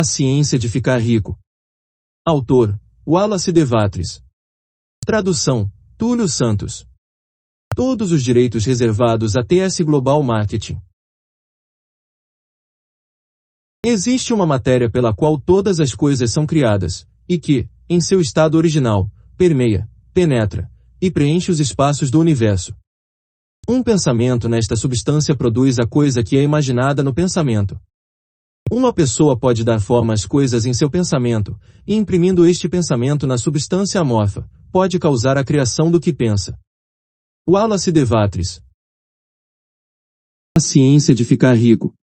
A ciência de ficar rico. Autor: Wallace Devatris. Tradução: Túlio Santos. Todos os direitos reservados a TS Global Marketing. Existe uma matéria pela qual todas as coisas são criadas, e que, em seu estado original, permeia, penetra e preenche os espaços do universo. Um pensamento nesta substância produz a coisa que é imaginada no pensamento. Uma pessoa pode dar forma às coisas em seu pensamento, e imprimindo este pensamento na substância amorfa, pode causar a criação do que pensa. Wallace Devatris. A ciência de ficar rico.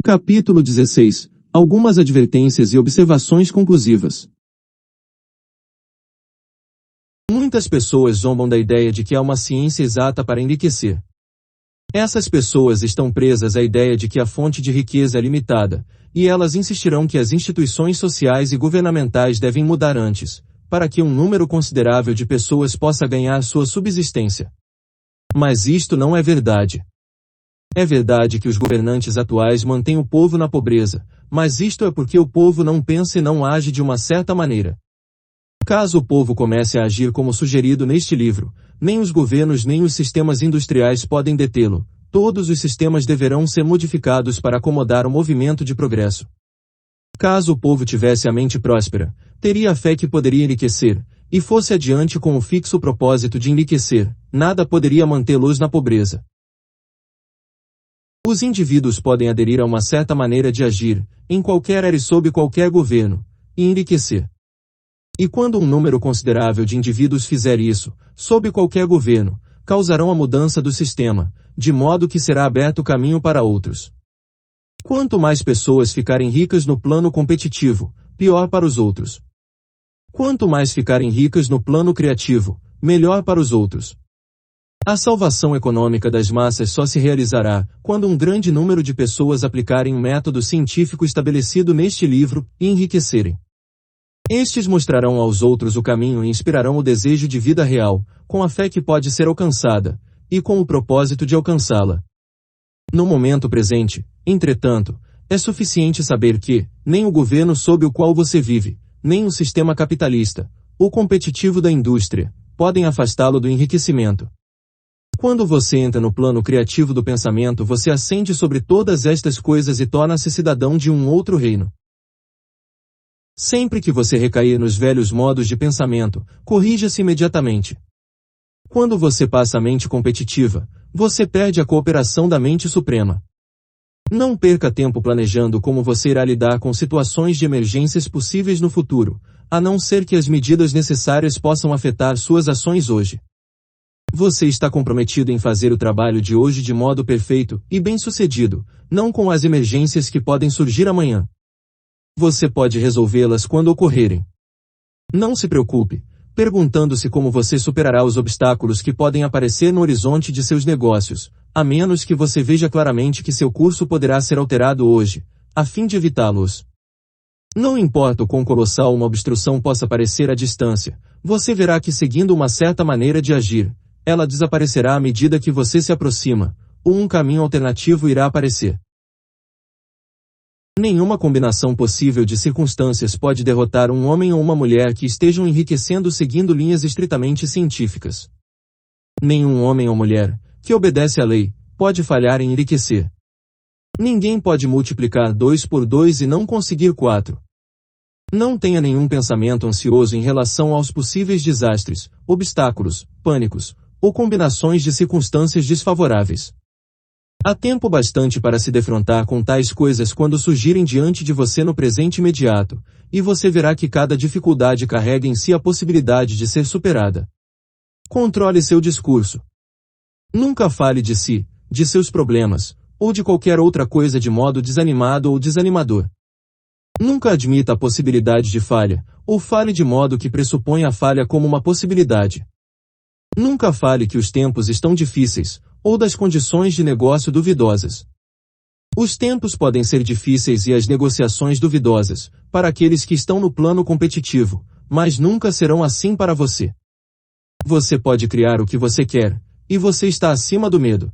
Capítulo 16. Algumas advertências e observações conclusivas. Muitas pessoas zombam da ideia de que há uma ciência exata para enriquecer. Essas pessoas estão presas à ideia de que a fonte de riqueza é limitada, e elas insistirão que as instituições sociais e governamentais devem mudar antes, para que um número considerável de pessoas possa ganhar sua subsistência. Mas isto não é verdade. É verdade que os governantes atuais mantêm o povo na pobreza, mas isto é porque o povo não pensa e não age de uma certa maneira. Caso o povo comece a agir como sugerido neste livro, nem os governos nem os sistemas industriais podem detê-lo. Todos os sistemas deverão ser modificados para acomodar o movimento de progresso. Caso o povo tivesse a mente próspera, teria a fé que poderia enriquecer, e fosse adiante com o fixo propósito de enriquecer, nada poderia mantê-los na pobreza. Os indivíduos podem aderir a uma certa maneira de agir, em qualquer era e sob qualquer governo, e enriquecer. E quando um número considerável de indivíduos fizer isso, sob qualquer governo, causarão a mudança do sistema, de modo que será aberto caminho para outros. Quanto mais pessoas ficarem ricas no plano competitivo, pior para os outros. Quanto mais ficarem ricas no plano criativo, melhor para os outros. A salvação econômica das massas só se realizará quando um grande número de pessoas aplicarem um método científico estabelecido neste livro e enriquecerem. Estes mostrarão aos outros o caminho e inspirarão o desejo de vida real, com a fé que pode ser alcançada, e com o propósito de alcançá-la. No momento presente, entretanto, é suficiente saber que, nem o governo sob o qual você vive, nem o sistema capitalista, o competitivo da indústria, podem afastá-lo do enriquecimento. Quando você entra no plano criativo do pensamento, você ascende sobre todas estas coisas e torna-se cidadão de um outro reino. Sempre que você recair nos velhos modos de pensamento, corrija-se imediatamente. Quando você passa a mente competitiva, você perde a cooperação da mente suprema. Não perca tempo planejando como você irá lidar com situações de emergências possíveis no futuro, a não ser que as medidas necessárias possam afetar suas ações hoje. Você está comprometido em fazer o trabalho de hoje de modo perfeito e bem-sucedido, não com as emergências que podem surgir amanhã. Você pode resolvê-las quando ocorrerem. Não se preocupe, perguntando-se como você superará os obstáculos que podem aparecer no horizonte de seus negócios, a menos que você veja claramente que seu curso poderá ser alterado hoje, a fim de evitá-los. Não importa o quão colossal uma obstrução possa parecer à distância, você verá que seguindo uma certa maneira de agir, ela desaparecerá à medida que você se aproxima, ou um caminho alternativo irá aparecer. Nenhuma combinação possível de circunstâncias pode derrotar um homem ou uma mulher que estejam enriquecendo seguindo linhas estritamente científicas. Nenhum homem ou mulher, que obedece à lei, pode falhar em enriquecer. Ninguém pode multiplicar 2 por 2 e não conseguir 4. Não tenha nenhum pensamento ansioso em relação aos possíveis desastres, obstáculos, pânicos, ou combinações de circunstâncias desfavoráveis. Há tempo bastante para se defrontar com tais coisas quando surgirem diante de você no presente imediato, e você verá que cada dificuldade carrega em si a possibilidade de ser superada. Controle seu discurso. Nunca fale de si, de seus problemas, ou de qualquer outra coisa de modo desanimado ou desanimador. Nunca admita a possibilidade de falha, ou fale de modo que pressuponha a falha como uma possibilidade. Nunca fale que os tempos estão difíceis, ou das condições de negócio duvidosas. Os tempos podem ser difíceis e as negociações duvidosas, para aqueles que estão no plano competitivo, mas nunca serão assim para você. Você pode criar o que você quer, e você está acima do medo.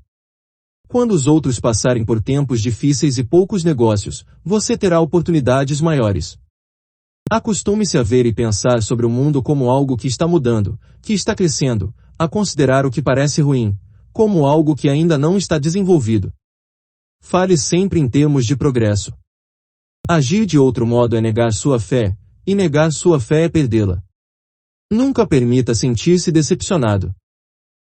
Quando os outros passarem por tempos difíceis e poucos negócios, você terá oportunidades maiores. Acostume-se a ver e pensar sobre o mundo como algo que está mudando, que está crescendo, a considerar o que parece ruim, como algo que ainda não está desenvolvido. Fale sempre em termos de progresso. Agir de outro modo é negar sua fé, e negar sua fé é perdê-la. Nunca permita sentir-se decepcionado.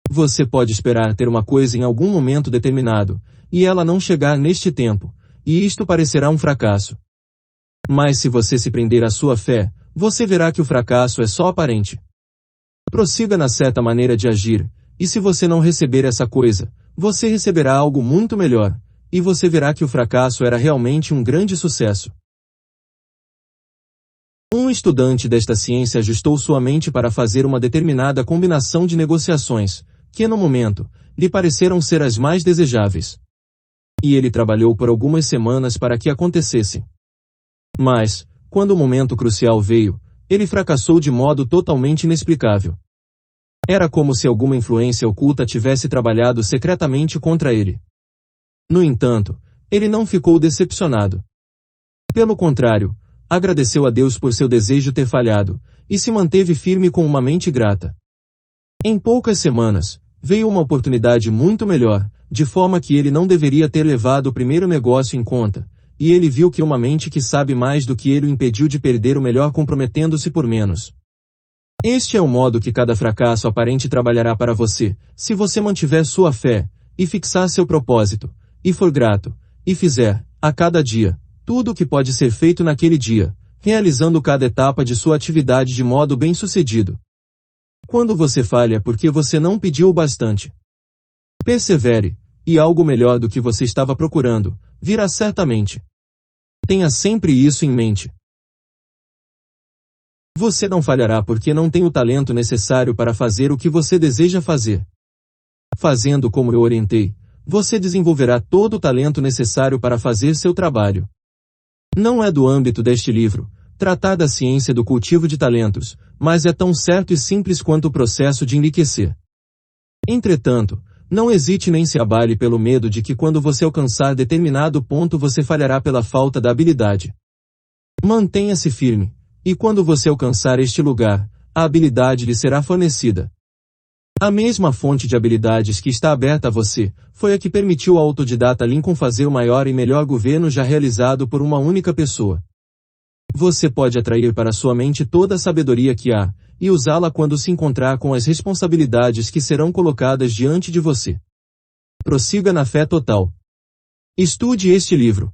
Você pode esperar ter uma coisa em algum momento determinado, e ela não chegar neste tempo, e isto parecerá um fracasso. Mas se você se prender à sua fé, você verá que o fracasso é só aparente. Prossiga na certa maneira de agir, e se você não receber essa coisa, você receberá algo muito melhor, e você verá que o fracasso era realmente um grande sucesso. Um estudante desta ciência ajustou sua mente para fazer uma determinada combinação de negociações, que no momento, lhe pareceram ser as mais desejáveis. E ele trabalhou por algumas semanas para que acontecesse. Mas, quando o momento crucial veio, ele fracassou de modo totalmente inexplicável. Era como se alguma influência oculta tivesse trabalhado secretamente contra ele. No entanto, ele não ficou decepcionado. Pelo contrário, agradeceu a Deus por seu desejo ter falhado, e se manteve firme com uma mente grata. Em poucas semanas, veio uma oportunidade muito melhor, de forma que ele não deveria ter levado o primeiro negócio em conta, e ele viu que uma mente que sabe mais do que ele o impediu de perder o melhor comprometendo-se por menos. Este é o modo que cada fracasso aparente trabalhará para você, se você mantiver sua fé, e fixar seu propósito, e for grato, e fizer, a cada dia, tudo o que pode ser feito naquele dia, realizando cada etapa de sua atividade de modo bem-sucedido. Quando você falha é porque você não pediu o bastante. Persevere, e algo melhor do que você estava procurando, virá certamente. Tenha sempre isso em mente. Você não falhará porque não tem o talento necessário para fazer o que você deseja fazer. Fazendo como eu orientei, você desenvolverá todo o talento necessário para fazer seu trabalho. Não é do âmbito deste livro tratar da ciência do cultivo de talentos, mas é tão certo e simples quanto o processo de enriquecer. Entretanto, não hesite nem se abale pelo medo de que quando você alcançar determinado ponto você falhará pela falta da habilidade. Mantenha-se firme, e quando você alcançar este lugar, a habilidade lhe será fornecida. A mesma fonte de habilidades que está aberta a você, foi a que permitiu ao autodidata Lincoln fazer o maior e melhor governo já realizado por uma única pessoa. Você pode atrair para sua mente toda a sabedoria que há, e usá-la quando se encontrar com as responsabilidades que serão colocadas diante de você. Prossiga na fé total. Estude este livro.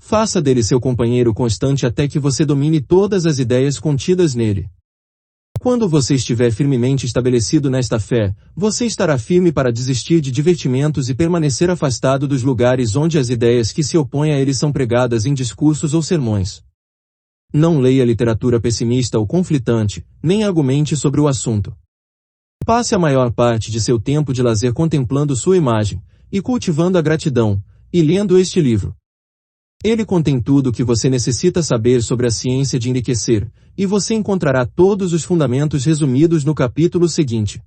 Faça dele seu companheiro constante até que você domine todas as ideias contidas nele. Quando você estiver firmemente estabelecido nesta fé, você estará firme para desistir de divertimentos e permanecer afastado dos lugares onde as ideias que se opõem a ele são pregadas em discursos ou sermões. Não leia literatura pessimista ou conflitante, nem argumente sobre o assunto. Passe a maior parte de seu tempo de lazer contemplando sua imagem, e cultivando a gratidão, e lendo este livro. Ele contém tudo o que você necessita saber sobre a ciência de enriquecer, e você encontrará todos os fundamentos resumidos no capítulo seguinte.